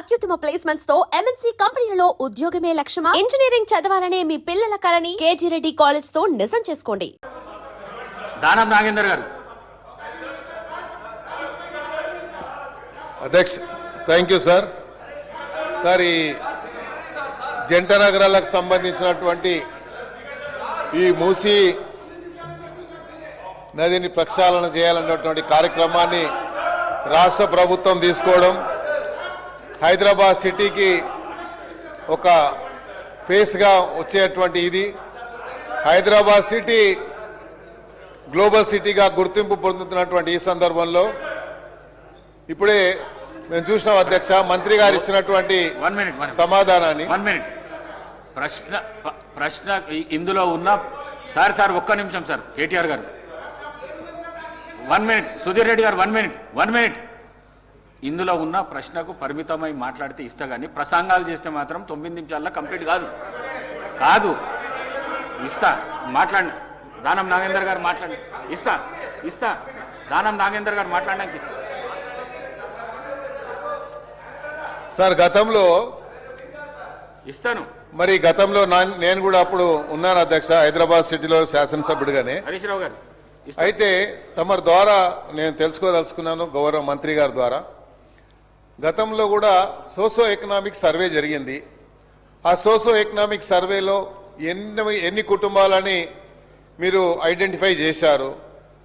అత్యుత్తమ ప్లేస్మెంట్స్ తో ఎంఎన్సీ కంపెనీలలో ఉద్యోగమే లక్ష్యమా? ఇంజనీరింగ్ చదవాలనే మీ పిల్లల కలని కేజీ రెడ్డి కాలేజ్ తో నిజం చేసుకోండి. దానం నాగేందర్ గారు. అధ్యక్ష, థ్యాంక్ యూ సార్. సార్, ఈ జంట నగరాలకు సంబంధించినటువంటి ఈ మూసీ నదిని ప్రక్షాళన చేయాలన్నటువంటి కార్యక్రమాన్ని రాష్ట్ర ప్రభుత్వం తీసుకోవడం, హైదరాబాద్ సిటీకి ఒక ఫేస్గా వచ్చేటువంటి ఇది హైదరాబాద్ సిటీ గ్లోబల్ సిటీగా గుర్తింపు పొందుతున్నటువంటి ఈ సందర్భంలో ఇప్పుడే మేము చూసాం అధ్యక్ష, మంత్రి గారు ఇచ్చినటువంటి సమాధానాన్ని. ప్రశ్న ఇందులో ఉన్న సార్ ఒక్క నిమిషం సార్. కేటీఆర్ గారు 1 మినిట్, సుధీర్ రెడ్డి గారు 1 మినిట్. ఇందులో ఉన్న ప్రశ్నకు పరిమితమై మాట్లాడితే ఇస్తా, కానీ ప్రసంగాలు చేస్తే మాత్రం 9 నిమిషాల్లో కంప్లీట్ కాదు. ఇస్తా, మాట్లాడి దానం నాగేందర్ గారు మాట్లాడి ఇస్తా దానం నాగేందర్ గారు మాట్లాడడానికి ఇస్తా. సార్, గతంలో ఇస్తాను. మరి గతంలో నేను కూడా అప్పుడు ఉన్నాను అధ్యక్ష, హైదరాబాద్ సిటీలో శాసనసభ్యుడిగానే. హరీష్ రావు గారు, అయితే తమరి ద్వారా నేను తెలుసుకోదలుచుకున్నాను, గౌరవ మంత్రి గారి ద్వారా. గతంలో కూడా సోషో ఎకనామిక్ సర్వే జరిగింది. ఆ సోషో ఎకనామిక్ సర్వేలో ఎన్ని కుటుంబాలని మీరు ఐడెంటిఫై చేశారు?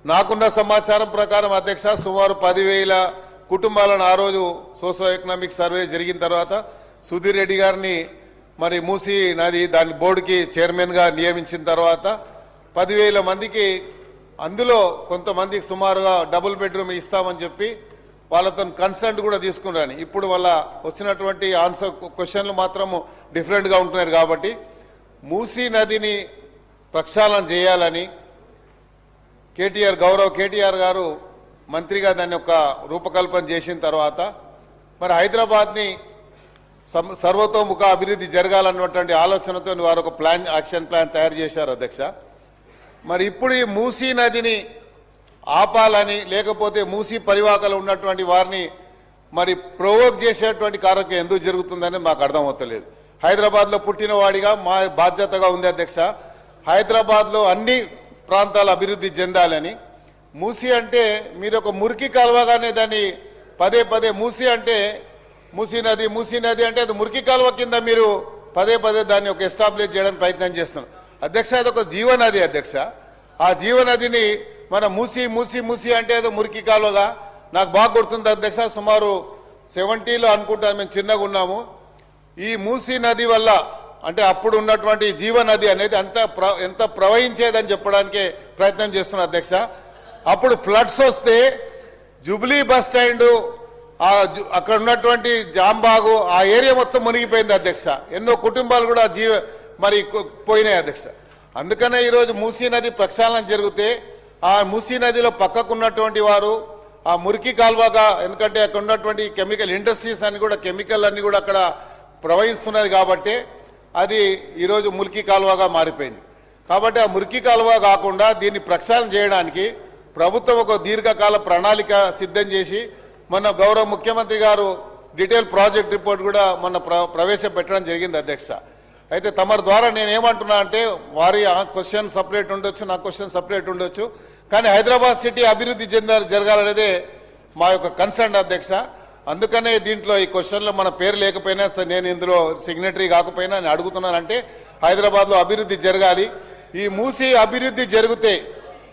నాకున్న సమాచారం ప్రకారం అధ్యక్ష, సుమారు 10,000 కుటుంబాలను ఆ రోజు సోషో ఎకనామిక్ సర్వే జరిగిన తర్వాత సుధీర్ రెడ్డి గారిని మరి మూసీ నది దాని బోర్డుకి చైర్మన్గా నియమించిన తర్వాత 10,000 మందికి, అందులో కొంతమందికి సుమారుగా డబుల్ బెడ్రూమ్ ఇస్తామని చెప్పి వాళ్ళతో కన్సల్ట్ కూడా తీసుకున్నాను. ఇప్పుడు వాళ్ళ వచ్చినటువంటి ఆన్సర్ క్వశ్చన్లు మాత్రము డిఫరెంట్గా ఉంటున్నారు. కాబట్టి మూసీ నదిని ప్రక్షాళన చేయాలని గౌరవ కేటీఆర్ గారు మంత్రిగా దాన్ని ఒక రూపకల్పన చేసిన తర్వాత మరి హైదరాబాద్ని సర్వతోముఖ అభివృద్ధి జరగాలన్నటువంటి ఆలోచనతో వారు ఒక యాక్షన్ ప్లాన్ తయారు చేశారు అధ్యక్ష. మరి ఇప్పుడు ఈ మూసీ నదిని ఆపాలని, లేకపోతే మూసీ పరివాహకలు ఉన్నటువంటి వారిని మరి ప్రొవోక్ చేసేటువంటి కార్యక్రమం ఎందుకు జరుగుతుందని మాకు అర్థమవుతలేదు. హైదరాబాద్లో పుట్టిన వాడిగా మా బాధ్యతగా ఉంది అధ్యక్ష, హైదరాబాద్లో అన్ని ప్రాంతాలు అభివృద్ధి చెందాలని. మూసీ అంటే మీరు ఒక మురికి కాలువగానే దాన్ని పదే మూసీ అంటే మూసీ నది అంటే అది మురికి కాలువ కింద మీరు పదే దాన్ని ఒక ఎస్టాబ్లిష్ చేయడానికి ప్రయత్నం చేస్తున్నాం అధ్యక్ష. అది ఒక జీవనది అధ్యక్ష. ఆ జీవనదిని మన మూసీ అంటే అది మురికి కాలువగా నాకు బాగా గుర్తుంది అధ్యక్ష. సుమారు 70లో అనుకుంటాను, మేము చిన్నగా ఉన్నాము. ఈ మూసీ నది వల్ల అంటే అప్పుడు ఉన్నటువంటి జీవనది అనేది ఎంత ప్రవహించేదని చెప్పడానికే ప్రయత్నం చేస్తున్నా అధ్యక్ష. అప్పుడు ఫ్లడ్స్ వస్తే జూబ్లీ బస్ స్టాండ్, అక్కడ ఉన్నటువంటి జాంబాగు, ఆ ఏరియా మొత్తం మునిగిపోయింది అధ్యక్ష. ఎన్నో కుటుంబాలు కూడా మరి పోయినాయి అధ్యక్ష. అందుకనే ఈరోజు మూసీ నది ప్రక్షాళన జరిగితే ఆ మూసీ నదిలో పక్కకున్నటువంటి వారు ఆ మురికి కాల్వగా, ఎందుకంటే అక్కడ ఉన్నటువంటి కెమికల్ ఇండస్ట్రీస్ అన్ని కూడా కెమికల్ అన్ని కూడా అక్కడ ప్రవహిస్తున్నది కాబట్టి అది ఈరోజు మురికి కాలువగా మారిపోయింది. కాబట్టి ఆ మురికి కాలువ కాకుండా దీన్ని ప్రక్షాళన చేయడానికి ప్రభుత్వం ఒక దీర్ఘకాల ప్రణాళిక సిద్ధం చేసి మొన్న గౌరవ ముఖ్యమంత్రి గారు డీటెయిల్ ప్రాజెక్ట్ రిపోర్ట్ కూడా మొన్న ప్రవేశపెట్టడం జరిగింది అధ్యక్ష. అయితే తమరి ద్వారా నేనేమంటున్నా అంటే వారి క్వశ్చన్ సపరేట్ ఉండొచ్చు, నా క్వశ్చన్ సపరేట్ ఉండొచ్చు, కానీ హైదరాబాద్ సిటీ అభివృద్ధి జరగాలనేదే మా యొక్క కన్సర్న్ అధ్యక్ష. అందుకనే దీంట్లో ఈ క్వశ్చన్లో మన పేరు లేకపోయినా నేను ఇందులో సిగ్నేటరీ కాకపోయినా నేను అడుగుతున్నానంటే హైదరాబాద్లో అభివృద్ధి జరగాలి. ఈ మూసీ అభివృద్ధి జరిగితే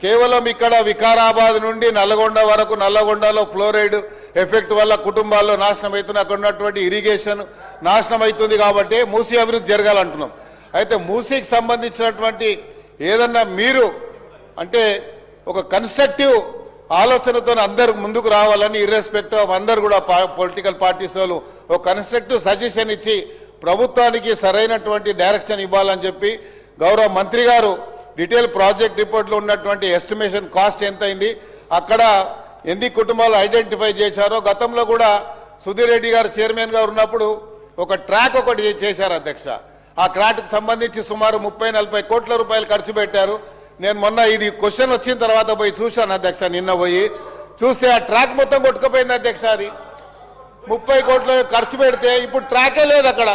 కేవలం ఇక్కడ వికారాబాద్ నుండి నల్లగొండ వరకు, నల్లగొండలో ఫ్లోరైడ్ ఎఫెక్ట్ వల్ల కుటుంబాల్లో నాశనం అవుతుంది, అక్కడ ఉన్నటువంటి ఇరిగేషన్ నాశనం అవుతుంది. కాబట్టి మూసీ అభివృద్ధి జరగాలంటున్నాం. అయితే మూసీకి సంబంధించినటువంటి ఏదన్నా మీరు అంటే ఒక కన్స్ట్రక్టివ్ ఆలోచనతో అందరు ముందుకు రావాలని, ఇర్రెస్పెక్టివ్ ఆఫ్ అందరు కూడా పొలిటికల్ పార్టీస్ వాళ్ళు ఒక కన్స్ట్రక్టివ్ సజెషన్ ఇచ్చి ప్రభుత్వానికి సరైనటువంటి డైరెక్షన్ ఇవ్వాలని చెప్పి గౌరవ మంత్రి గారు డీటెయిల్ ప్రాజెక్ట్ రిపోర్ట్లో ఉన్నటువంటి ఎస్టిమేషన్ కాస్ట్ ఎంత అయింది, అక్కడ ఎన్ని కుటుంబాలు ఐడెంటిఫై చేశారో, గతంలో కూడా సుధీర్ రెడ్డి గారు చైర్మన్గా ఉన్నప్పుడు ఒక ట్రాక్ ఒకటి చేశారు అధ్యక్ష. ఆ ట్రాక్కి సంబంధించి సుమారు 30-40 కోట్ల రూపాయలు ఖర్చు పెట్టారు. నేను మొన్న ఇది క్వశ్చన్ వచ్చిన తర్వాత పోయి చూశాను అధ్యక్ష, నిన్న పోయి చూస్తే ఆ ట్రాక్ మొత్తం కొట్టుకుపోయింది అధ్యక్ష. అది 30 కోట్లు ఖర్చు పెడితే ఇప్పుడు ట్రాకే లేదు అక్కడ.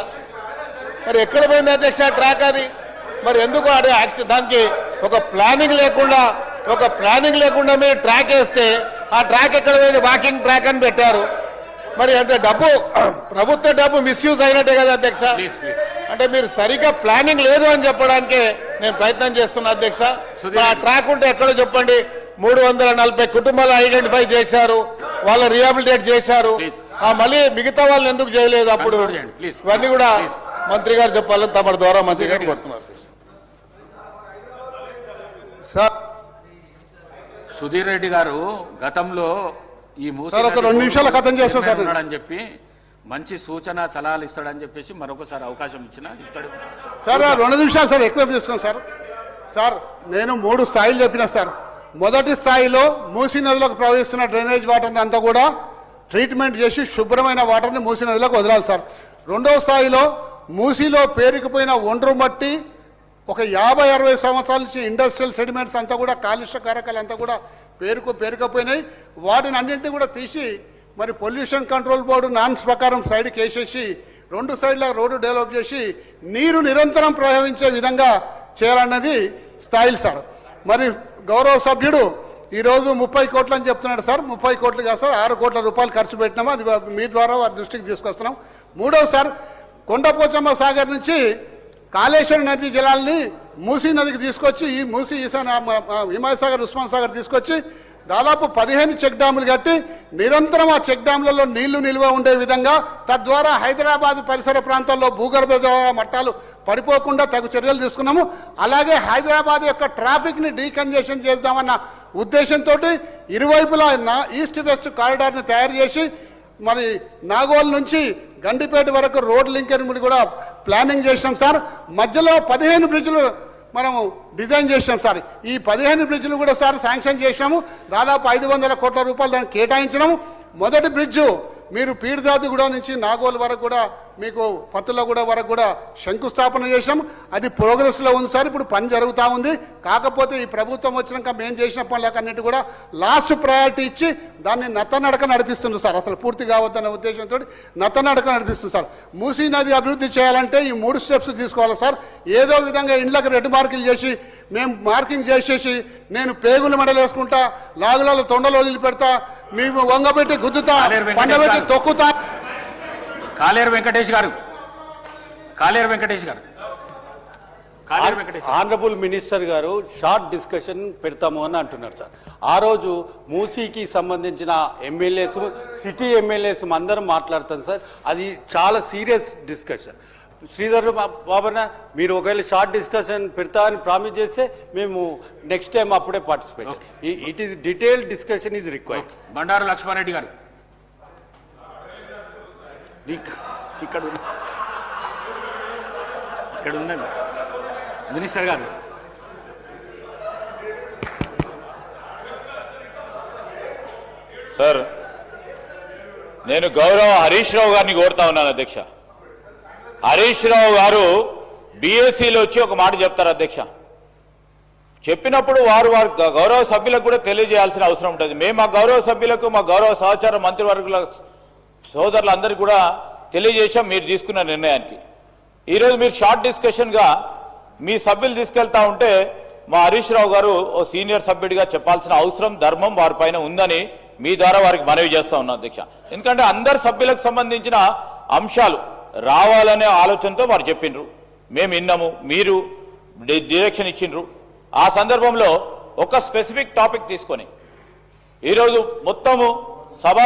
మరి ఎక్కడ పోయింది అధ్యక్ష ట్రాక్ అది? మరి ఎందుకు అదే యాక్షన్ దానికి ఒక ప్లానింగ్ లేకుండా మీరు ట్రాక్ వేస్తే ఆ ట్రాక్ ఎక్కడ పోయింది? వాకింగ్ ట్రాక్ అని పెట్టారు. మరి అంటే డబ్బు ప్రభుత్వ డబ్బు మిస్యూజ్ అయినట్టే కదా అధ్యక్ష. ప్లీజ్ ప్లీజ్ అంటే మీరు సరిగ్గా ప్లానింగ్ లేదు అని చెప్పడానికి నేను ప్రయత్నం చేస్తున్నా అధ్యక్ష. ఆ ట్రాక్ ఉంటే ఎక్కడో చెప్పండి. 340 కుటుంబాలు ఐడెంటిఫై చేశారు, వాళ్ళు రీహాబిలిటేట్ చేశారు. మళ్ళీ మిగతా వాళ్ళని ఎందుకు చేయలేదు అప్పుడు? ఇవన్నీ కూడా మంత్రి గారు చెప్పాలని తమ ద్వారా మంత్రి గారు కోరుతున్నారు. సార్ సుధీర్ రెడ్డి గారు గతంలో ఈ సార్, ఒక 2 నిమిషాల కథం చేస్తా సార్. అని చెప్పి మంచి సూచన సలహాలు ఇస్తాడని చెప్పేసి మరొకసారి అవకాశం ఇస్తాడు సార్. 2 నిమిషాలు సార్, ఎక్కువ తీసుకోండి సార్. సార్ నేను 3 స్థాయిలు చెప్పిన సార్. మొదటి స్థాయిలో మూసీ నదిలోకి ప్రవహిస్తున్న డ్రైనేజ్ వాటర్ని అంతా కూడా ట్రీట్మెంట్ చేసి శుభ్రమైన వాటర్ని మూసీ నదిలోకి వదలాలి సార్. రెండవ స్థాయిలో మూసీలో పేరుకుపోయిన ఒండ్రు మట్టి ఒక 50-60 సంవత్సరాల నుంచి ఇండస్ట్రియల్ సెడిమెంట్స్ అంతా కూడా కాలుష్య కారకాలు అంతా కూడా పేరుకపోయినాయి. వాటిని అన్నింటినీ కూడా తీసి మరి పొల్యూషన్ కంట్రోల్ బోర్డు నామ్స్ ప్రకారం సైడ్కి వేసేసి 2 సైడ్ల రోడ్డు డెవలప్ చేసి నీరు నిరంతరం ప్రవహించే విధంగా చేయాలన్నది స్థాయిలు సార్. మరి గౌరవ సభ్యుడు ఈరోజు 30 కోట్లు అని చెప్తున్నాడు సార్. 30 కోట్లు కాదు సార్, 6 కోట్ల రూపాయలు ఖర్చు పెట్టినాము. అది మీ ద్వారా వారి దృష్టికి తీసుకొస్తున్నాం. మూడవ సార్, కొండపోచమ్మ సాగర్ నుంచి కాళేశ్వరం నది జలాల్ని మూసీ నదికి తీసుకొచ్చి ఈ మూసీ హిమాయత్ సాగర్, ఉస్మాన్ సాగర్ తీసుకొచ్చి దాదాపు 15 చెక్ డ్యాములు కట్టి నిరంతరం ఆ చెక్ డ్యాములలో నీళ్లు నిల్వ ఉండే విధంగా, తద్వారా హైదరాబాద్ పరిసర ప్రాంతాల్లో భూగర్భ మట్టాలు పడిపోకుండా తగు చర్యలు తీసుకున్నాము. అలాగే హైదరాబాద్ యొక్క ట్రాఫిక్ని డీకంజెషన్ చేద్దామన్న ఉద్దేశంతో ఇరువైపులా ఈస్ట్ వెస్ట్ కారిడార్ని తయారు చేసి మరి నాగోల్ నుంచి గండిపేట వరకు రోడ్ లింకేజ్ కూడా ప్లానింగ్ చేసినాం సార్. మధ్యలో 15 బ్రిడ్జ్లు మనం డిజైన్ చేసినాం సార్. ఈ 15 బ్రిడ్జ్లు కూడా సార్ శాంక్షన్ చేసినాము. దాదాపు 500 కోట్ల రూపాయలు దాన్ని కేటాయించినాము. మొదటి బ్రిడ్జు మీరు పీర్జాదిగూడ నుంచి నాగోల్ వరకు కూడా మీకు పత్తులగూడ వరకు కూడా శంకుస్థాపన చేశాం. అది ప్రోగ్రెస్లో ఉంది సార్. ఇప్పుడు పని జరుగుతూ ఉంది. కాకపోతే ఈ ప్రభుత్వం వచ్చినాక మేము చేసిన పనులకన్నిటి కూడా లాస్ట్ ప్రయారిటీ ఇచ్చి దాన్ని నత్తనడక నడిపిస్తుంది సార్. అసలు పూర్తి కావద్దన్న ఉద్దేశంతో నత్తనడక నడిపిస్తుంది సార్. మూసీ నది అభివృద్ధి చేయాలంటే ఈ 3 స్టెప్స్ తీసుకోవాలి సార్. ఏదో విధంగా ఇండ్లకు రెడ్ మార్కులు చేసి మేము మార్కింగ్ చేసేసి నేను పేగులు మెడలేసుకుంటా, లాగులలో తొండలు వదిలిపెడతా, మేము వంగబెట్టి గుద్దుతా, పండబెట్టి తొక్కుతా. కాలేరు వెంకటేష్ గారు ఆనరబుల్ మినిస్టర్ గారు షార్ట్ డిస్కషన్ పెడతాము అని అంటున్నారు సార్. ఆ రోజు మూసీకి సంబంధించిన ఎమ్మెల్యేస్, సిటీ ఎమ్మెల్యేస్ అందరం మాట్లాడతాం సార్. అది చాలా సీరియస్ డిస్కషన్. శ్రీధర్ బాబన్న, మీరు ఒకవేళ షార్ట్ డిస్కషన్ పెడతా అని ప్రామిస్ చేస్తే మేము నెక్స్ట్ టైం అప్పుడే participate. It is detail discussion is required. Bandaru Lakshma Reddy గారు ఇక్కడ ఉందండి మినిస్టర్ గారు. సార్, నేను గౌరవ హరీష్ రావు గారిని కోరుతా ఉన్నాను అధ్యక్ష. హరీష్ రావు గారు బీఎస్సీలో వచ్చి ఒక మాట చెప్తారు అధ్యక్ష. చెప్పినప్పుడు వారు గౌరవ సభ్యులకు కూడా తెలియజేయాల్సిన అవసరం ఉంటుంది. మేము మా గౌరవ సభ్యులకు, మా గౌరవ సహచార మంత్రివర్గుల సోదరులందరికీ కూడా తెలియజేశాం మీరు తీసుకున్న నిర్ణయానికి. ఈరోజు మీరు షార్ట్ డిస్కషన్గా మీ సభ్యులు తీసుకెళ్తా ఉంటే మా హరీష్ రావు గారు ఓ సీనియర్ సభ్యుడిగా చెప్పాల్సిన అవసరం, ధర్మం వారిపైన ఉందని మీ ద్వారా వారికి మనవి చేస్తా ఉన్నాం అధ్యక్ష. ఎందుకంటే అందరు సభ్యులకు సంబంధించిన అంశాలు రావాలనే ఆలోచనతో వారు చెప్పిండ్రు, మేము విన్నాము, మీరు డైరెక్షన్ ఇచ్చిండ్రు. ఆ సందర్భంలో ఒక స్పెసిఫిక్ టాపిక్ తీసుకొని ఈరోజు మొత్తము సభ